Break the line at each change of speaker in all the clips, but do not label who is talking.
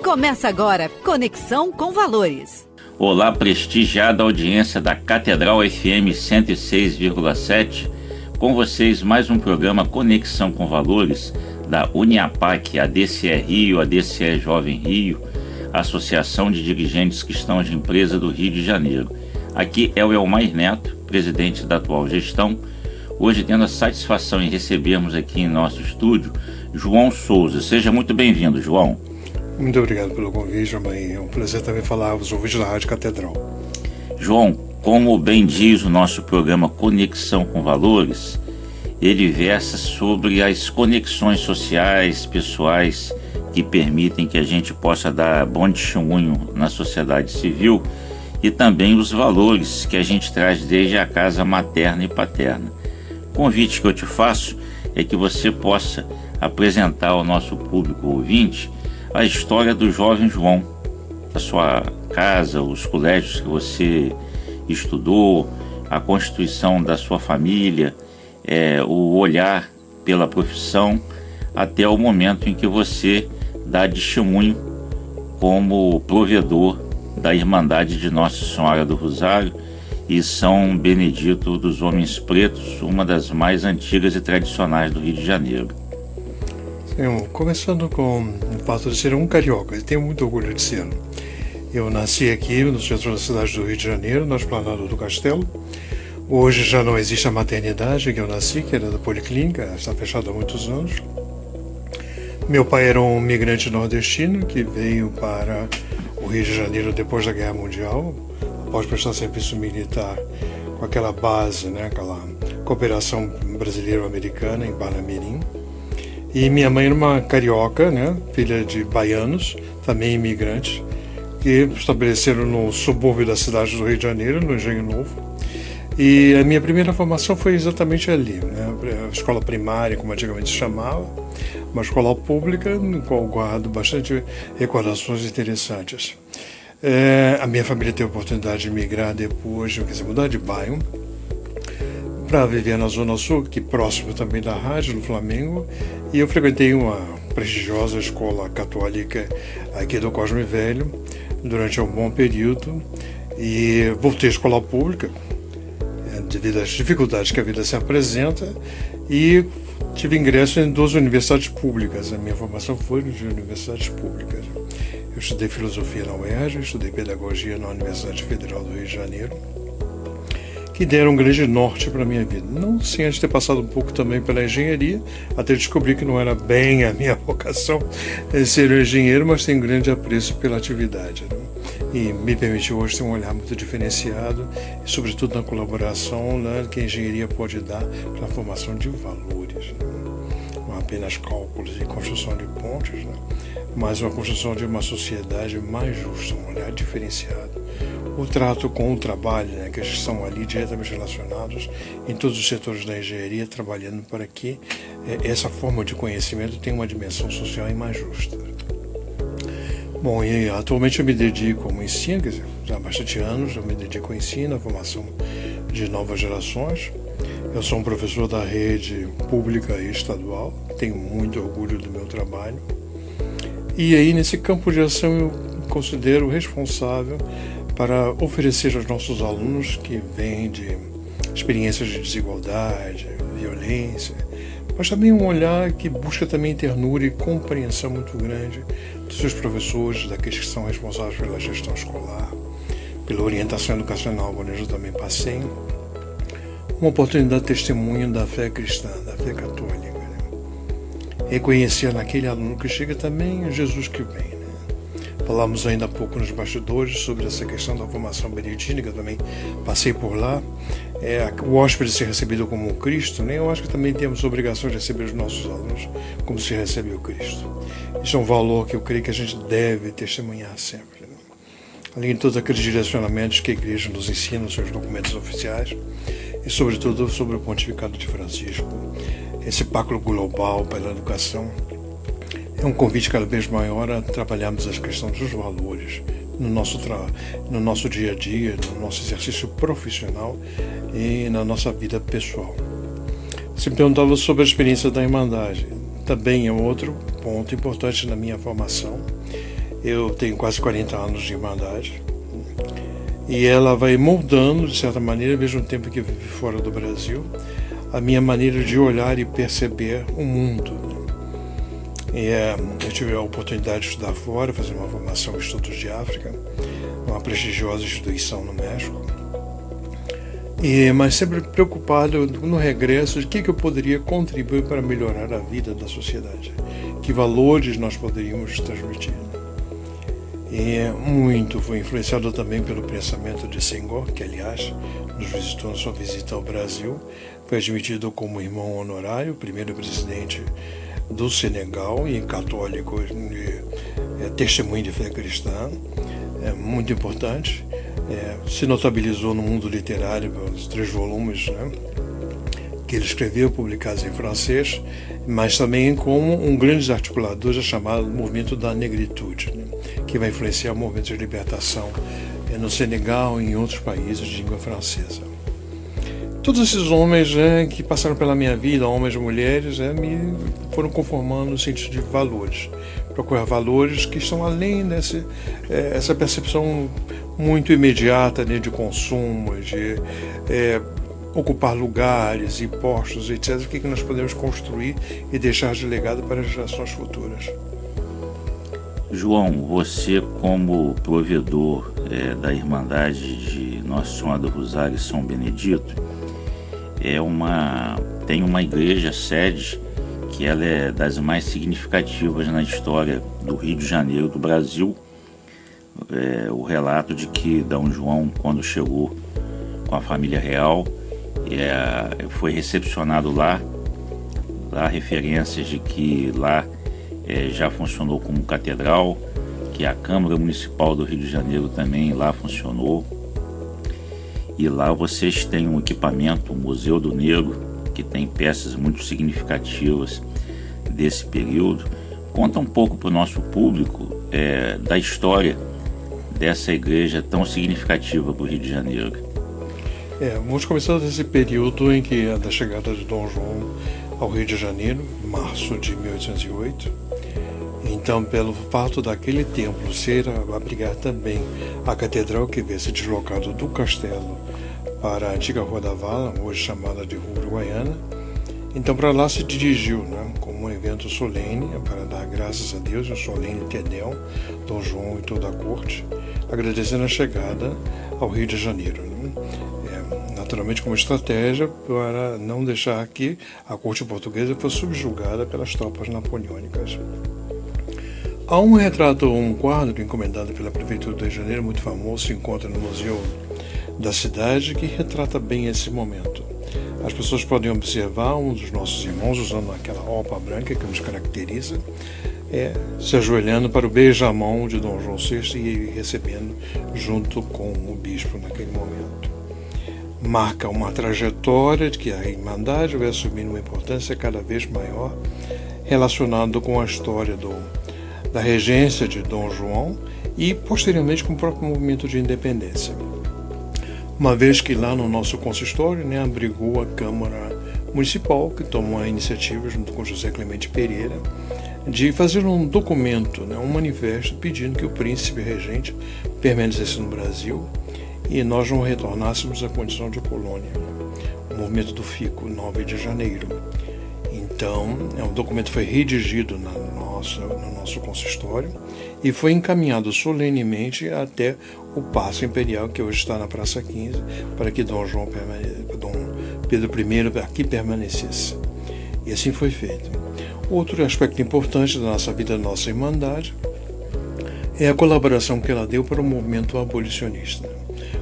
Começa agora, Conexão com Valores.
Olá, prestigiada audiência da Catedral FM 106,7. Com vocês, mais um programa Conexão com Valores, da Uniapac, a DCE Rio, a DCE Jovem Rio, Associação de Dirigentes Cristãos de Empresa do Rio de Janeiro. Aqui é o Elmair Neto, presidente da atual gestão, hoje tendo a satisfação em recebermos aqui em nosso estúdio João Souza. Seja muito bem-vindo, João.
Muito obrigado pelo convite, Elmair. É um prazer também falar aos ouvintes da Rádio Catedral.
João, como bem diz o nosso programa Conexão com Valores, ele versa sobre as conexões sociais, pessoais, que permitem que a gente possa dar bom testemunho na sociedade civil e também os valores que a gente traz desde a casa materna e paterna. O convite que eu te faço é que você possa apresentar ao nosso público ouvinte a história do jovem João, a sua casa, os colégios que você estudou, a constituição da sua família, o olhar pela profissão, até o momento em que você dá testemunho como provedor da Irmandade de Nossa Senhora do Rosário e São Benedito dos Homens Pretos, uma das mais antigas e tradicionais do Rio de Janeiro.
Sim, começando com o fato de ser um carioca, eu tenho muito orgulho de ser. Eu nasci aqui no centro da cidade do Rio de Janeiro, na Esplanada do Castelo. Hoje já não existe a maternidade que eu nasci, que era da Policlínica, está fechada há muitos anos. Meu pai era um migrante nordestino que veio para o Rio de Janeiro depois da Guerra Mundial, após prestar serviço militar com aquela base, aquela cooperação brasileiro-americana em Parnamirim. E minha mãe era uma carioca, filha de baianos, também imigrantes, que estabeleceram no subúrbio da cidade do Rio de Janeiro, no Engenho Novo. E a minha primeira formação foi exatamente ali, a escola primária, como antigamente se chamava, uma escola pública, no qual guardo bastante recordações interessantes. A minha família teve a oportunidade de migrar depois, mudar de bairro, para viver na Zona Sul, que próximo também da rádio, no Flamengo, e eu frequentei uma prestigiosa escola católica aqui do Cosme Velho durante um bom período, e voltei à escola pública, devido às dificuldades que a vida se apresenta, e tive ingresso em 2 universidades públicas. A minha formação foi de universidades públicas. Eu estudei filosofia na UERJ, estudei pedagogia na Universidade Federal do Rio de Janeiro, que deram um grande norte para a minha vida. Não sem antes ter passado um pouco também pela engenharia, até descobrir que não era bem a minha vocação ser um engenheiro, mas tenho um grande apreço pela atividade. E me permitiu hoje ter um olhar muito diferenciado, e sobretudo na colaboração que a engenharia pode dar para a formação de valores. Não apenas cálculos e construção de pontes, mas uma construção de uma sociedade mais justa, um olhar diferenciado. O trato com o trabalho, que estão ali diretamente relacionados em todos os setores da engenharia, trabalhando para que essa forma de conhecimento tenha uma dimensão social e mais justa. Bom, e atualmente eu me dedico ao ensino, já há bastante anos eu me dedico ao ensino, à formação de novas gerações. Eu sou um professor da rede pública e estadual, tenho muito orgulho do meu trabalho. E aí, nesse campo de ação, eu considero responsável para oferecer aos nossos alunos que vêm de experiências de desigualdade, violência, mas também um olhar que busca também ternura e compreensão muito grande dos seus professores, daqueles que são responsáveis pela gestão escolar, pela orientação educacional, onde eu também passei, uma oportunidade de testemunho da fé cristã, da fé católica. Reconhecer naquele aluno que chega também Jesus que vem. Falamos ainda há pouco nos bastidores sobre essa questão da formação beneditina, que eu também passei por lá. O hóspede ser recebido como um Cristo, eu acho que também temos a obrigação de receber os nossos alunos como se recebe o Cristo. Isso é um valor que eu creio que a gente deve testemunhar sempre. Além de todos aqueles direcionamentos que a Igreja nos ensina nos seus documentos oficiais, e sobretudo sobre o pontificado de Francisco, esse pacto global pela educação, é um convite cada vez maior a trabalharmos as questões dos valores no nosso dia a dia, no nosso exercício profissional e na nossa vida pessoal. Você me perguntava sobre a experiência da Irmandade. Também é outro ponto importante na minha formação. Eu tenho quase 40 anos de Irmandade e ela vai moldando, de certa maneira, ao mesmo tempo que eu vivi fora do Brasil, a minha maneira de olhar e perceber o mundo. Eu tive a oportunidade de estudar fora, fazer uma formação em estudos de África, uma prestigiosa instituição no México, mas sempre preocupado no regresso de que eu poderia contribuir para melhorar a vida da sociedade, que valores nós poderíamos transmitir. Muito foi influenciado também pelo pensamento de Senghor, que aliás nos visitou na sua visita ao Brasil, foi admitido como irmão honorário, primeiro presidente do Senegal e católico, testemunho de fé cristã, muito importante. Se notabilizou no mundo literário pelos 3 volumes, que ele escreveu, publicados em francês, mas também como um grande articulador chamado movimento da negritude, que vai influenciar movimentos de libertação no Senegal e em outros países de língua francesa. Todos esses homens que passaram pela minha vida, homens e mulheres, me foram conformando no sentido de valores, procurar valores que estão além dessa percepção muito imediata de consumo, de ocupar lugares e postos, etc. O que nós podemos construir e deixar de legado para as gerações futuras.
João, você como provedor da Irmandade de Nossa Senhora do Rosário e São Benedito, tem uma igreja sede que ela é das mais significativas na história do Rio de Janeiro, do Brasil. O relato de que D. João, quando chegou com a família real, foi recepcionado lá. Há referências de que lá já funcionou como catedral, que a Câmara Municipal do Rio de Janeiro também lá funcionou. E lá vocês têm um equipamento, o Museu do Negro, que tem peças muito significativas desse período. Conta um pouco para o nosso público da história dessa igreja tão significativa para o Rio de Janeiro.
Vamos começar desse período em que da chegada de D. João ao Rio de Janeiro, março de 1808. Então, pelo fato daquele templo abrigar também a catedral que havia se deslocado do castelo para a antiga Rua da Vala, hoje chamada de Rua Uruguaiana, então para lá se dirigiu, como um evento solene, para dar graças a Deus, um solene Tedel, D. João e toda a corte, agradecendo a chegada ao Rio de Janeiro. Naturalmente como estratégia para não deixar que a corte portuguesa fosse subjugada pelas tropas napoleônicas. Há um quadro encomendado pela Prefeitura do Rio de Janeiro, muito famoso, se encontra no Museu da cidade, que retrata bem esse momento. As pessoas podem observar um dos nossos irmãos usando aquela roupa branca que nos caracteriza, se ajoelhando para o beijamão de D. João VI e recebendo junto com o bispo naquele momento. Marca uma trajetória de que a Irmandade vai assumir uma importância cada vez maior relacionada com a história da regência de D. João e, posteriormente, com o próprio movimento de independência. Uma vez que lá no nosso consistório abrigou a Câmara Municipal, que tomou a iniciativa, junto com José Clemente Pereira, de fazer um documento, um manifesto, pedindo que o príncipe regente permanecesse no Brasil e nós não retornássemos à condição de colônia. O movimento do Fico, 9 de janeiro. Então, o documento foi redigido no nosso consistório e foi encaminhado solenemente até o Paço Imperial, que hoje está na Praça 15, para que D. Pedro I aqui permanecesse. E assim foi feito. Outro aspecto importante da nossa vida, da nossa Irmandade, é a colaboração que ela deu para o movimento abolicionista.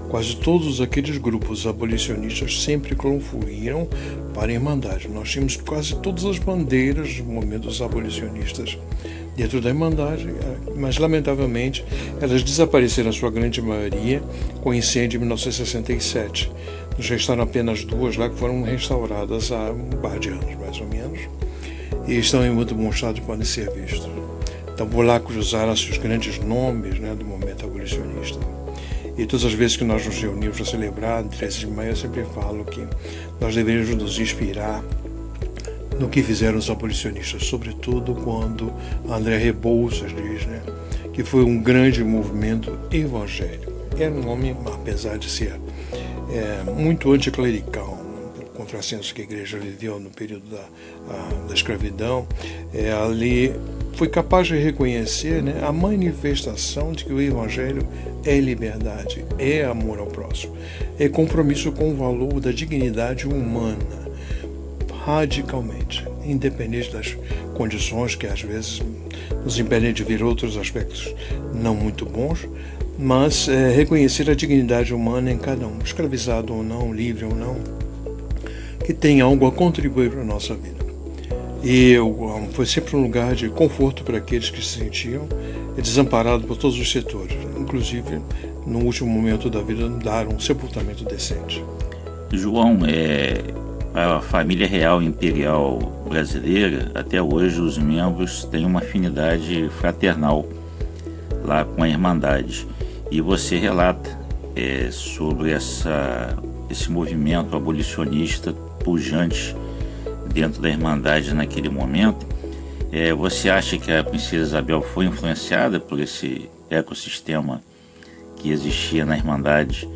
Quase todos aqueles grupos abolicionistas sempre confluíram para a Irmandade. Nós tínhamos quase todas as bandeiras dos movimentos abolicionistas dentro da Irmandade, mas lamentavelmente elas desapareceram, a sua grande maioria, com o incêndio de 1967. Nos restaram apenas 2 lá que foram restauradas há um par de anos, mais ou menos, e estão em muito bom estado e podem ser vistos. Então, por lá cruzaram-se os grandes nomes do movimento abolicionista. E todas as vezes que nós nos reunimos para celebrar 13 de maio, eu sempre falo que nós deveríamos nos inspirar no que fizeram os abolicionistas, sobretudo quando André Rebouças diz que foi um grande movimento evangélico. Era um homem, apesar de ser muito anticlerical, pelo contrassenso que a igreja viveu no período da escravidão, ali foi capaz de reconhecer, né, a manifestação de que o evangelho é liberdade, é amor ao próximo, é compromisso com o valor da dignidade humana, radicalmente, independente das condições que às vezes nos impedem de ver outros aspectos não muito bons, mas reconhecer a dignidade humana em cada um, escravizado ou não, livre ou não, que tem algo a contribuir para a nossa vida. E foi sempre um lugar de conforto para aqueles que se sentiam desamparados por todos os setores, inclusive no último momento da vida dar um sepultamento decente.
João, a família real imperial brasileira, até hoje os membros têm uma afinidade fraternal lá com a Irmandade. E você relata sobre esse movimento abolicionista pujante dentro da Irmandade naquele momento. Você acha que a princesa Isabel foi influenciada por esse ecossistema que existia na Irmandade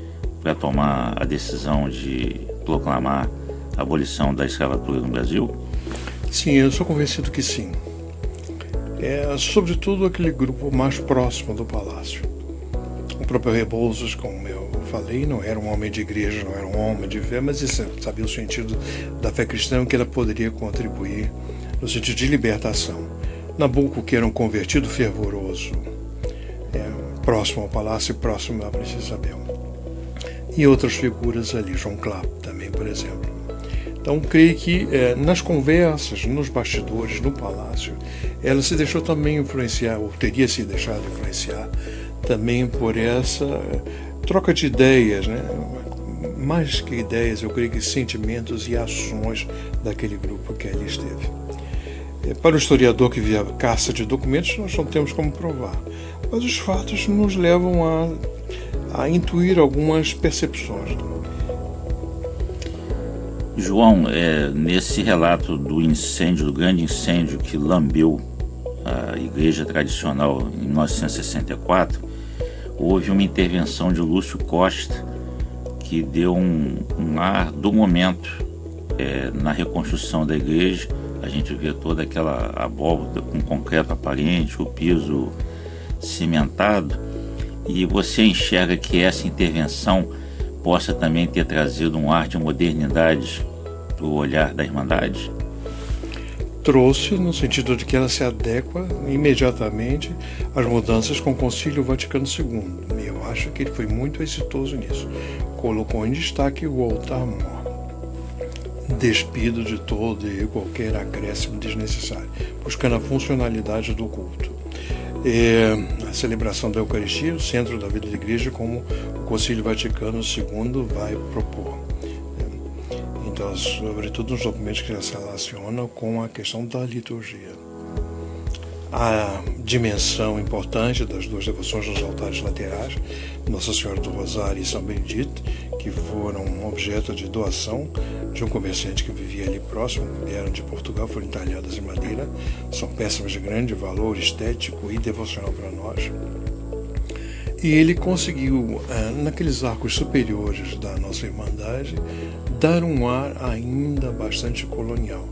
para tomar a decisão de proclamar a abolição da escravatura no Brasil?
Sim, eu sou convencido que sim. Sobretudo aquele grupo mais próximo do palácio. O próprio Rebouças, como eu falei, não era um homem de igreja, não era um homem de fé, mas ele sabia o sentido da fé cristã, que ela poderia contribuir no sentido de libertação. Nabuco, que era um convertido fervoroso, próximo ao palácio e próximo à princesa Isabel. E outras figuras ali, João Clap também, por exemplo. Então, creio que nas conversas, nos bastidores, no palácio, ela se deixou também influenciar, ou teria se deixado influenciar, também por essa troca de ideias, né? Mais que ideias, eu creio que sentimentos e ações daquele grupo que ali esteve. Para o historiador que via caça de documentos, nós não temos como provar, mas os fatos nos levam a intuir algumas percepções.
João, nesse relato do incêndio, do grande incêndio que lambeu a igreja tradicional em 1964, houve uma intervenção de Lúcio Costa que deu um ar do momento na reconstrução da igreja. A gente vê toda aquela abóbada com concreto aparente, o piso cimentado, e você enxerga que essa intervenção possa também ter trazido um ar de modernidade para o olhar da Irmandade?
Trouxe, no sentido de que ela se adequa imediatamente às mudanças com o Concílio Vaticano II. Eu acho que ele foi muito exitoso nisso. Colocou em destaque o altar-mor, despido de todo e qualquer acréscimo desnecessário, buscando a funcionalidade do culto. A celebração da Eucaristia, o centro da vida da Igreja, como o Concílio Vaticano II vai propor. Então, sobretudo nos documentos que já se relacionam com a questão da liturgia. A dimensão importante das duas devoções nos altares laterais, Nossa Senhora do Rosário e São Benedito, que foram objeto de doação de um comerciante que vivia ali próximo, vieram de Portugal, foram entalhadas em madeira, são peças de grande valor estético e devocional para nós. E ele conseguiu, naqueles arcos superiores da nossa Irmandade, dar um ar ainda bastante colonial.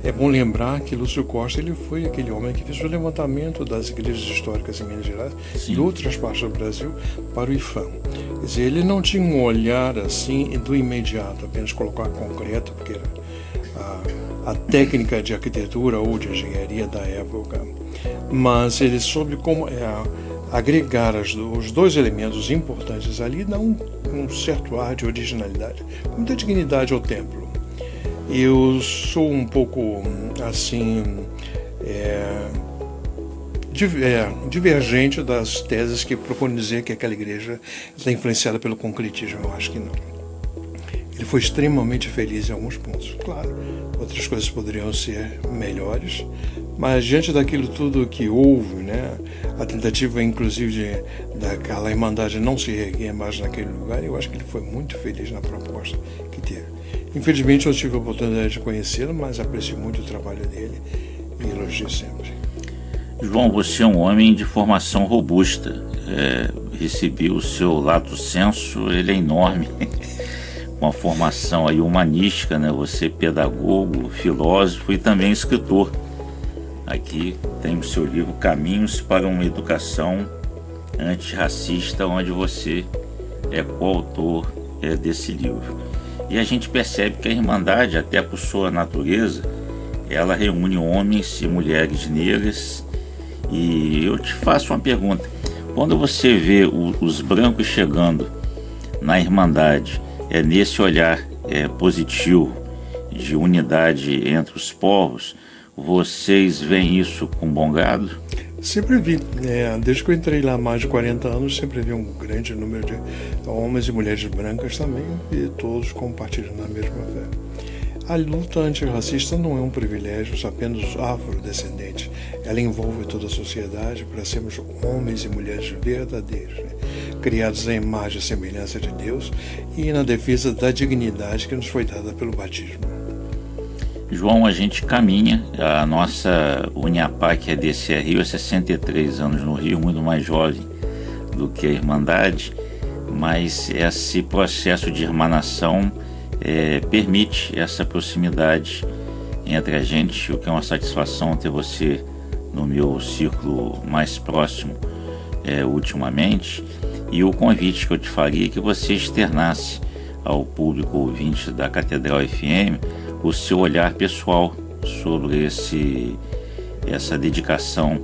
É bom lembrar que Lúcio Costa ele foi aquele homem que fez o levantamento das igrejas históricas em Minas Gerais e outras partes do Brasil para o IFAM. Quer dizer, ele não tinha um olhar assim do imediato, apenas colocar concreto, porque era a técnica de arquitetura ou de engenharia da época, mas ele soube como agregar os dois elementos importantes ali, dá um certo ar de originalidade, muita dignidade ao templo. Eu sou um pouco assim divergente das teses que procuram dizer que aquela igreja está influenciada pelo concretismo. Eu acho que não. Ele foi extremamente feliz em alguns pontos. Claro, outras coisas poderiam ser melhores, mas diante daquilo tudo que houve, né, a tentativa inclusive daquela Irmandade não se erguer mais naquele lugar, eu acho que ele foi muito feliz na proposta que teve. Infelizmente eu tive a oportunidade de conhecê-lo, mas aprecio muito o trabalho dele e elogio sempre.
João, você é um homem de formação robusta. Recebeu o seu lato sensu, ele é enorme. Com a formação aí humanística, né? Você é pedagogo, filósofo e também escritor. Aqui tem o seu livro Caminhos para uma Educação Antirracista, onde você é coautor desse livro. E a gente percebe que a Irmandade, até por sua natureza, ela reúne homens e mulheres negras. E eu te faço uma pergunta: quando você vê os brancos chegando na Irmandade, nesse olhar positivo de unidade entre os povos, vocês veem isso com bom grado?
Sempre vi. Desde que eu entrei lá há mais de 40 anos, sempre vi um grande número de homens e mulheres brancas também, e todos compartilham da mesma fé. A luta antirracista não é um privilégio apenas dos afrodescendentes. Ela envolve toda a sociedade para sermos homens e mulheres verdadeiros, né? Criados à imagem e semelhança de Deus e na defesa da dignidade que nos foi dada pelo batismo.
João, a gente caminha, a nossa Uniapac, a DCE Rio, há 63 anos no Rio, muito mais jovem do que a Irmandade, mas esse processo de irmanação permite essa proximidade entre a gente, o que é uma satisfação ter você no meu círculo mais próximo ultimamente. E o convite que eu te faria é que você externasse ao público ouvinte da Catedral FM o seu olhar pessoal sobre essa dedicação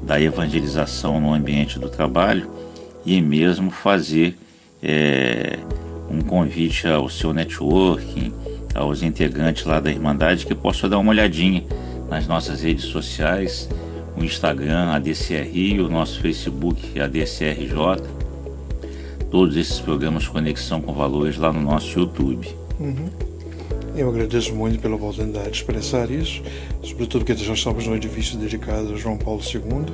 da evangelização no ambiente do trabalho, e mesmo fazer um convite ao seu networking, aos integrantes lá da Irmandade, que possam dar uma olhadinha nas nossas redes sociais, o Instagram, a DCE Rio, o nosso Facebook, a DCRJ, todos esses programas Conexão com Valores lá no nosso YouTube.
Eu agradeço muito pela oportunidade de expressar isso, sobretudo porque já estamos no edifício dedicado a João Paulo II,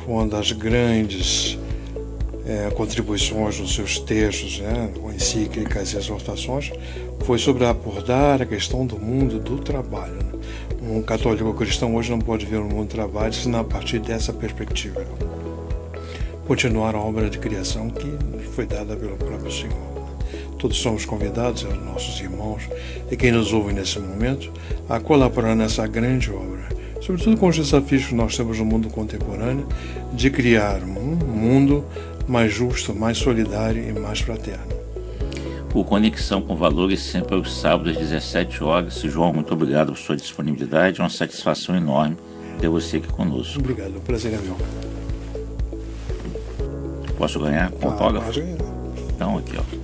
foi uma das grandes contribuições nos seus textos, encíclicas e exortações, foi sobre abordar a questão do mundo do trabalho, né? Um católico cristão hoje não pode ver o mundo do trabalho senão a partir dessa perspectiva. Continuar a obra de criação que foi dada pelo próprio Senhor. Todos somos convidados, os nossos irmãos e quem nos ouve nesse momento, a colaborar nessa grande obra, sobretudo com os desafios que nós temos no mundo contemporâneo, de criar um mundo mais justo, mais solidário e mais fraterno.
O Conexão com Valores sempre aos sábados às 17 horas. João, muito obrigado por sua disponibilidade, é uma satisfação enorme ter você aqui conosco.
Obrigado, o prazer é meu.
Posso ganhar com autógrafo?
Pode ganhar.
Então aqui, ó.